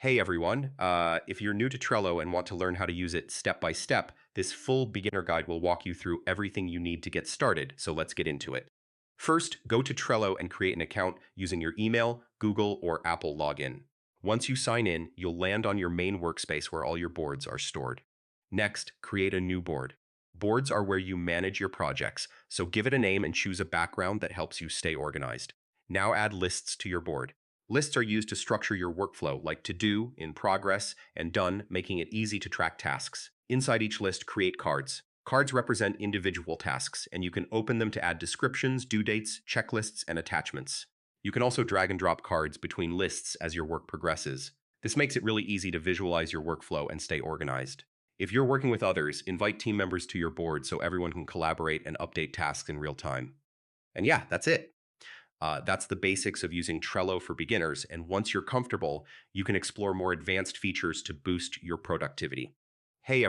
Hey everyone, if you're new to Trello and want to learn how to use it step by step, this full beginner guide will walk you through everything you need to get started, so let's get into it. First, go to Trello and create an account using your email, Google, or Apple login. Once you sign in, you'll land on your main workspace where all your boards are stored. Next, create a new board. Boards are where you manage your projects, so give it a name and choose a background that helps you stay organized. Now add lists to your board. Lists are used to structure your workflow, like to do, in progress, and done, making it easy to track tasks. Inside each list, create cards. Cards represent individual tasks, and you can open them to add descriptions, due dates, checklists, and attachments. You can also drag and drop cards between lists as your work progresses. This makes it really easy to visualize your workflow and stay organized. If you're working with others, invite team members to your board so everyone can collaborate and update tasks in real time. And yeah, that's it. That's the basics of using Trello for beginners. And once you're comfortable, you can explore more advanced features to boost your productivity. Hey,